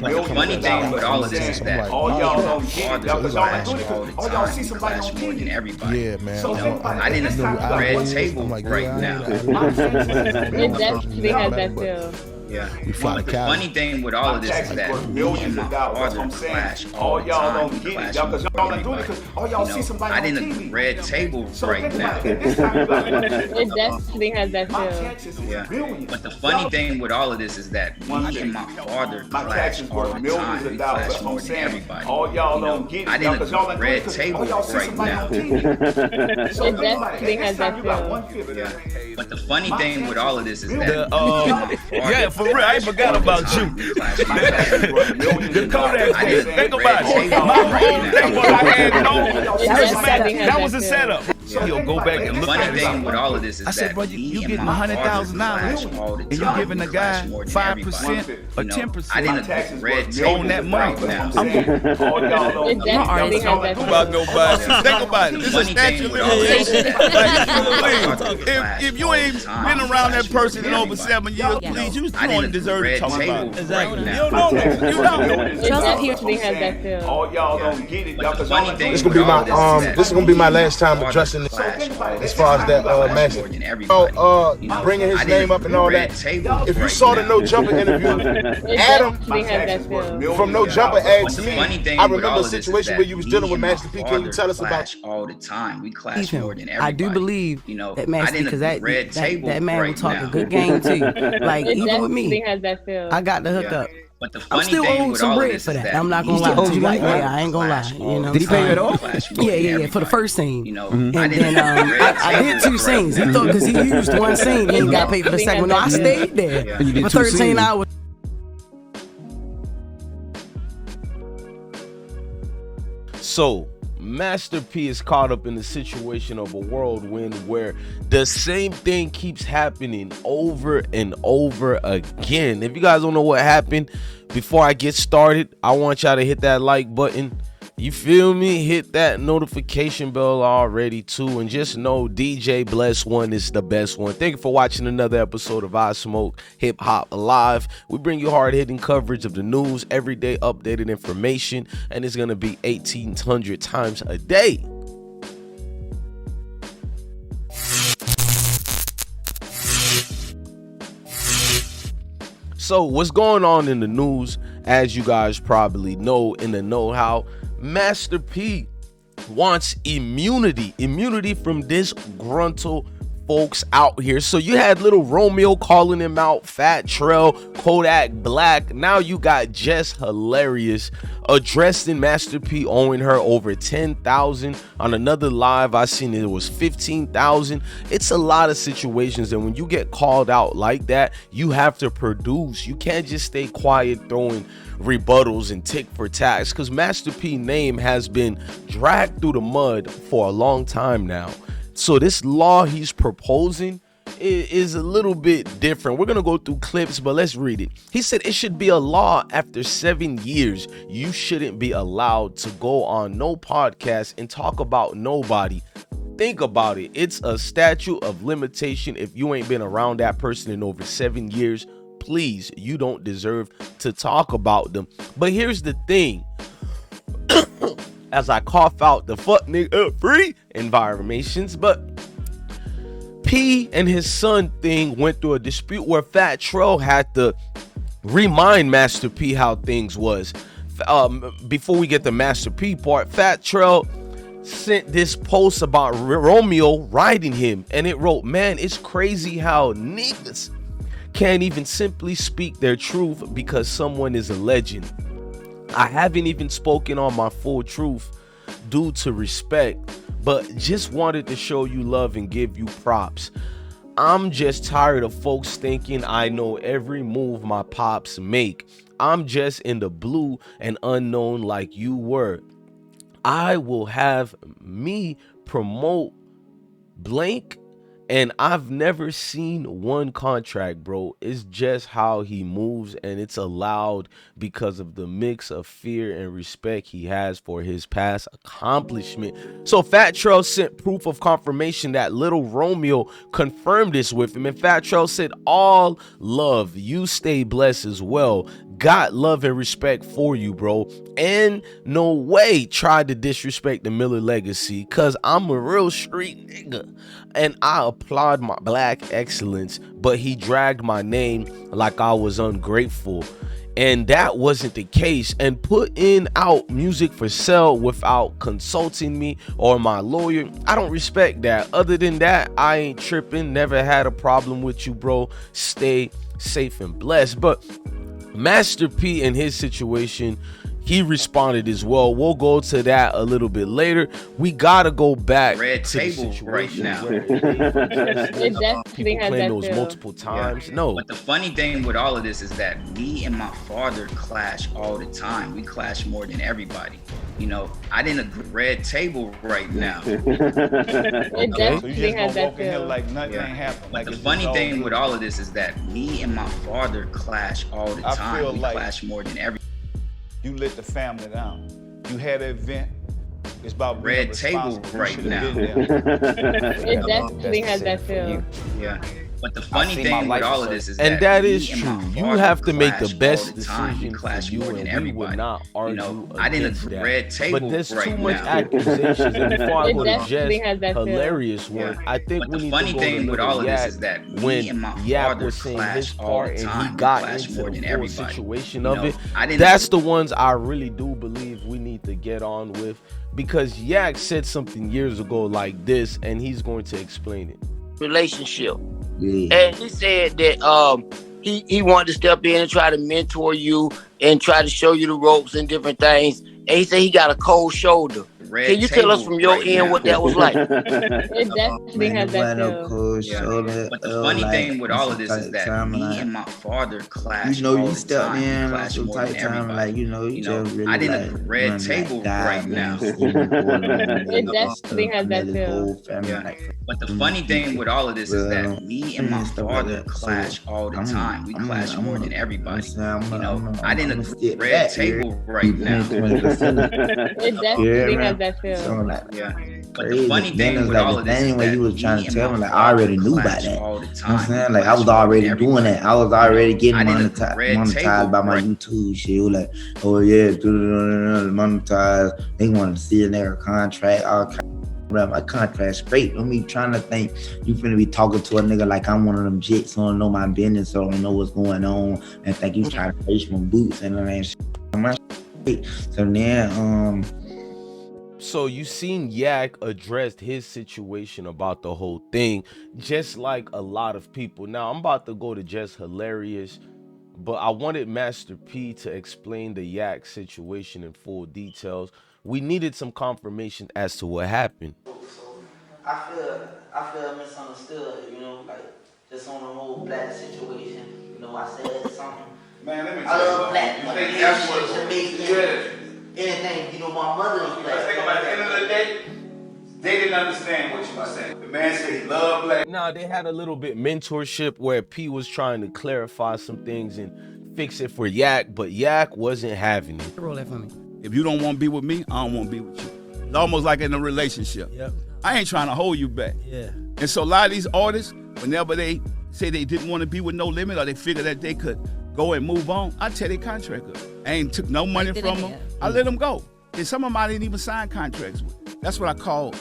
But the funny thing with all of this is that all y'all don't fathers get it. clash all the time. We clash more than everybody. Yeah, man. You know, I didn't red table right now. It definitely has that feel. Yeah. We fly But the Cali. funny thing with all of this is that millions of dollars. That's what I'm saying. All y'all don't get it, y'all, because y'all not doing it because all y'all see somebody on TV. I didn't red table right now. It definitely has that feel. Yeah. But the funny thing with all of this is that me and my father clash all the time. We clash more than everybody. All y'all don't get it. I didn't red table right now. It definitely has that feel. Yeah. But the funny thing with all of this is that yeah, for real, I ain't forgot about you. The Kodak thing, think about it. That was a setup. He'll go back and look at it. With all of this is I said, bro, you getting $100,000 and you giving the guy 5% or 10%. I didn't red on that money. It definitely has that feel. About nobody. Think about it. This is statute of limitations. If you ain't been around that person in over 7 years, please, you don't deserve to talk about it. Exactly. You don't know that. You don't. It definitely has that feel. All y'all don't get it. This gonna be my this is gonna be my last time addressing this as far as that Master. Bringing his name up and all that. If you saw the No Jumper interview, Adam from No Jumper asked me. I remember a situation where you was dealing with Master P. Can you tell us about all the time? We clash more than everybody. I do believe that Master, because that man will talk a good now. game too. Like It even with me, definitely has that feel. I got the hookup. But the I'm funny still thing owed with some all of bread this for is that. I'm not gonna lie. I ain't gonna lie. You know, Did he pay it off? Yeah, for the first scene. You know, And then I did 2 scenes. He thought because he used 1 scene, he got paid for the second one. No, I stayed there for 13 hours. So, Master P is caught up in the situation of a whirlwind where the same thing keeps happening over and over again. If you guys don't know what happened, before I get started, I want y'all to hit that like button. You feel me? Hit that notification bell already too, and just know DJ Bless One is the best one. Thank you for watching another episode of IsmokeHiphop Live. We bring you hard-hitting coverage of the news, everyday updated information, and it's gonna be 1,800 times a day. So what's going on in the news? As you guys probably know in the know-how, Master P wants immunity from disgruntled folks out here. So you had Lil Romeo calling him out, Fat Trel, Kodak Black. Now you got Jess Hilarious addressing Master P, owing her over 10,000. On another live I seen it was 15,000. It's a lot of situations, and when you get called out like that, you have to produce. You can't just stay quiet throwing rebuttals and tick for tax, because Master P name has been dragged through the mud for a long time now. So this law he's proposing is a little bit different. We're gonna go through clips, but let's read it. He said it should be a law after 7 years. You shouldn't be allowed to go on no podcast and talk about nobody. Think about it. It's a statute of limitation. If you ain't been around that person in over 7 years, please, you don't deserve to talk about them. But here's the thing. As I cough out the fuck nigga free environments, but P and his son thing went through a dispute where Fat Trel had to remind Master P how things was. Before we get the Master P part, Fat Trel sent this post about Romeo riding him, and it wrote, "Man, it's crazy how niggas can't even simply speak their truth because someone is a legend. I haven't even spoken on my full truth due to respect, but just wanted to show you love and give you props. I'm just tired of folks thinking I know every move my pops make. I'm just in the blue and unknown like you were. I will have me promote blank And I've never seen one contract, bro. It's just how he moves, and it's allowed because of the mix of fear and respect he has for his past accomplishment. So Fat Trel sent proof of confirmation that Lil Romeo confirmed this with him. And Fat Trel said, all love, you stay blessed as well. Got love and respect for you, bro. And no way tried to disrespect the Miller legacy, cause I'm a real street nigga. And I applaud my black excellence, but he dragged my name like I was ungrateful. And that wasn't the case. And putting out music for sale without consulting me or my lawyer, I don't respect that. Other than that, I ain't tripping. Never had a problem with you, bro. Stay safe and blessed. But Master P in his situation, he responded as well. We'll go to that a little bit later. We gotta go back Red to the table situation right now. where It definitely has playing that those feel. multiple times. Yeah. No, But the funny thing with all of this is that me and my father clash all the time. We clash more than everybody. You know, I didn't agree. Red table right now. It So you definitely just has gonna that walk in here feel. like nothing Yeah. ain't happened. But Like the it's funny just all thing good. with all of this is that me and my father clash all the I time. feel We like- clash more than everybody. You let the family down. You had an event. It's about being Red table responsible. You right should've now. been there. It definitely has that feel. Yeah. But the funny seen thing my with life all is of this is and that that me is and true. my You father have to make the clash best all the time. We decision clash for you, more and than we everybody. would not argue You know, I didn't against agree. that. Red table But there's right too much now. accusations. And before I It go to definitely Jess, has that feel. hilarious one. Yeah. I think But we the need funny to go thing to with Lil all of this Yak is that me when and my Yak father was saying clash his all part the and time. he We got clash into more the than full everybody. situation You of know, it. I didn't That's the ones I really do believe we need to get on with, because Yak said something years ago like this, and he's going to explain it. Relationship. Yeah. And he said that he wanted to step in and try to mentor you and try to show you the ropes and different things. And he said he got a cold shoulder. Red Can you tell us table from your right end now. what that was like? It definitely Man, has it that wasn't no feel. cold Yeah. shoulder. But the funny like, thing with all of this is some that type me time, and my father clash you know, all you the stepped time. We in on clash some more tight than time, everybody. like, you know, you just really I didn't like agree. Red run table like God, right man, now. seen the board on It definitely has that his feel. whole family, Yeah. like, But the funny thing with all of this is well, that me and my stuff like father that. clash So, all the time. We clash more than everybody. I didn't agree. Red table right now. It definitely has that So, feel. like, Yeah. But crazy. the funny Then thing it's with like all the of this is thing where that you was trying me to and tell my me, like, I father already knew about clash that. all the You know what time. I'm saying? We Like, I clash was more than already doing everybody. that. I was already getting I didn't agree. Red monetized table by my right. YouTube shit. It was like, oh yeah, monetized. They wanted to see a nigga contract. All kind of, my contract straight. I mean, trying to think you finna be talking to a nigga like I'm one of them jits, so I don't know my business, so I don't know what's going on, and think you trying to face my boots and all that shit. My shit. So then, So you seen Yak addressed his situation about the whole thing, just like a lot of people. Now I'm about to go to just hilarious, but I wanted Master P to explain the Yak situation in full details. We needed some confirmation as to what happened. I feel misunderstood, you know, like just on the whole black situation. You know, I said something. Man, let me I tell you love something. black. You Like, think that's what Jamaican, anything. You know, my mother is black. Let's think about the end of the day, they didn't understand what you were saying. The man said he loved black. Now they had a little bit mentorship where P was trying to clarify some things and fix it for Yak, but Yak wasn't having it. Roll that for me. If you don't want to be with me, I don't want to be with you. It's almost like in a relationship. Yep. I ain't trying to hold you back. Yeah. And so a lot of these artists, whenever they say they didn't want to be with No Limit or they figure that they could go and move on, I tear their contract up. I ain't took no money from them. I let them go. And some of them I didn't even sign contracts with. That's what I call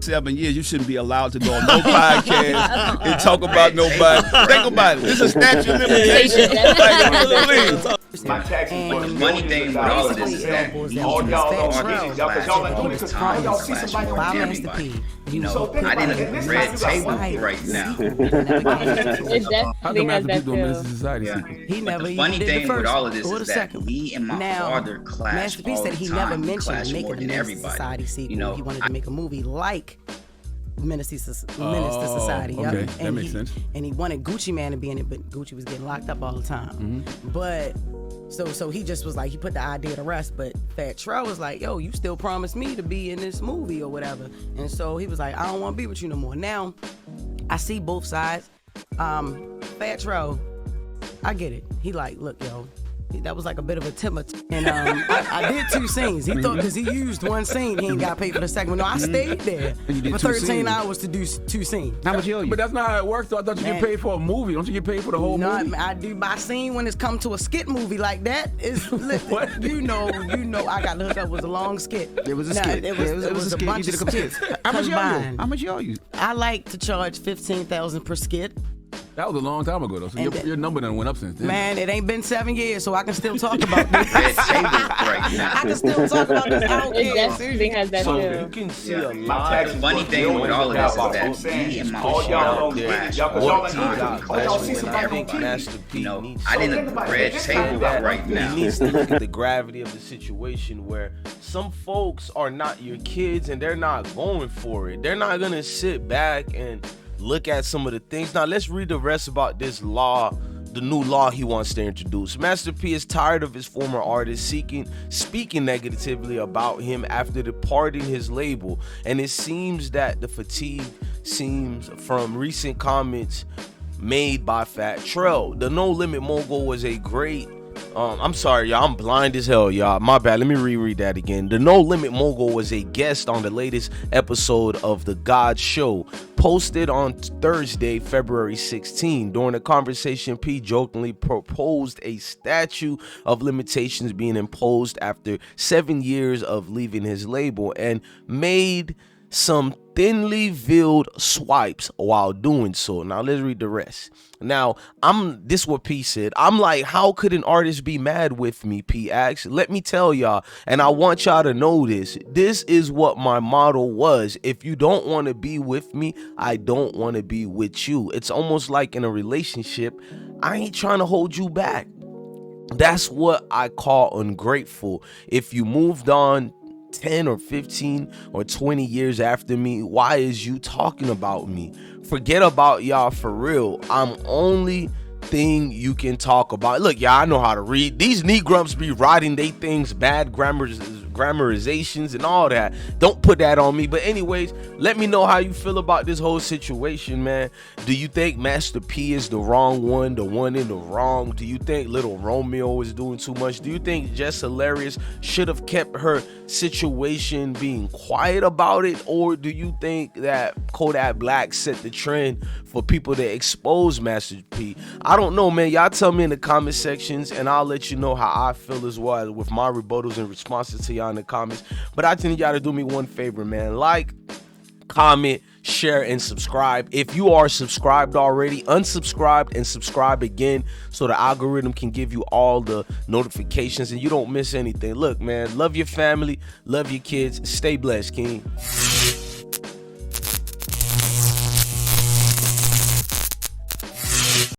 7 years. You shouldn't be allowed to go on no podcast and talk about nobody. Think about it. This is a statute of limitations. Like, My taxes. But the funny thing with all of this is that me all and y'all my don't father get it. Y'all, clash cause y'all ain't all doing it the because time. y'all We see clash somebody more on than Master everybody. P. You know, So think I about didn't it. agree. This Red house got table one- right now. It How definitely come has Master P that doing Menace to feel. Society Yeah. secret? He But never the even funny did the thing first with all of this or is the that second. me and my Now, father clash Master P all said the he time. never We mentioned clash making more the than Menace to everybody. Society sequel. You know, He wanted to make a movie like Menace to Society. Yup. okay. That makes sense. And he wanted Gucci Man to be in it, but Gucci was getting locked up all the time. But so he just was like, he put the idea to rest. But Fat Trel was like, yo, you still promised me to be in this movie or whatever. And so he was like, I don't want to be with you no more. Now, I see both sides. Fat Trel, I get it. He like, look, yo, that was like a bit of a timber. And I did 2 scenes. He thought because he used 1 scene, he ain't got paid for the second one. No, I stayed there for 13 hours to do 2 scenes. How much you owe you? But that's not how it works. I thought you get paid for a movie. Don't you get paid for the whole movie? I do my scene when it's come to a skit movie like that. What? You know, I got hooked up with a long skit. It was a skit. It was a skit. bunch You of did a skits. How much you owe you? I like to charge $15,000 per skit. That was a long time ago, though. So your number done went up since then. Man, it ain't been 7 years, so I can still talk about this. I can still talk about this. I don't care. Everything has that So too. you can see a lot. The funny thing with all of this is that me and my father clash all the time. I think Master P needs I didn't red table right now. He needs to look at the gravity of the situation where some folks are not your kids and they're not going for it. They're not gonna sit back and look at some of the things. Now let's read the rest about this law, the new law he wants to introduce. Master P is tired of his former artists speaking negatively about him after departing his label, and it seems that the fatigue seems from recent comments made by Fat Trel. The No Limit mogul was a great I'm sorry, y'all. I'm blind as hell, y'all. My bad. Let me reread that again. The No Limit mogul was a guest on the latest episode of The God Show, posted on Thursday, February 16. During the conversation, P jokingly proposed a statute of limitations being imposed after 7 years of leaving his label and made some thinly veiled swipes while doing so. Now let's read the rest. Now this is what P said. I'm like, how could an artist be mad with me? P asked. Let me tell y'all, and I want y'all to know this. This is what my motto was. If you don't want to be with me, I don't want to be with you. It's almost like in a relationship, I ain't trying to hold you back. That's what I call ungrateful. If you moved on 10 or 15 or 20 years after me, why is you talking about me? Forget about y'all for real. I'm only thing you can talk about. Look, y'all, I know how to read. These Negrumps be writing they things bad grammarizations and all that. Don't put that on me. But anyways, let me know how you feel about this whole situation, man. Do you think Master P is the wrong one, the one in the wrong? Do you think Lil Romeo is doing too much? Do you think Jess Hilarious should have kept her situation being quiet about it? Or do you think that Kodak Black set the trend for people to expose Master P? I don't know, man. Y'all tell me in the comment sections and I'll let you know how I feel as well with my rebuttals and responses to y'all in the comments. But I think y'all to do me one favor, man. Like, comment, share, and subscribe. If you are subscribed already, unsubscribe and subscribe again so the algorithm can give you all the notifications and you don't miss anything. Look, man, love your family, love your kids. Stay blessed, King.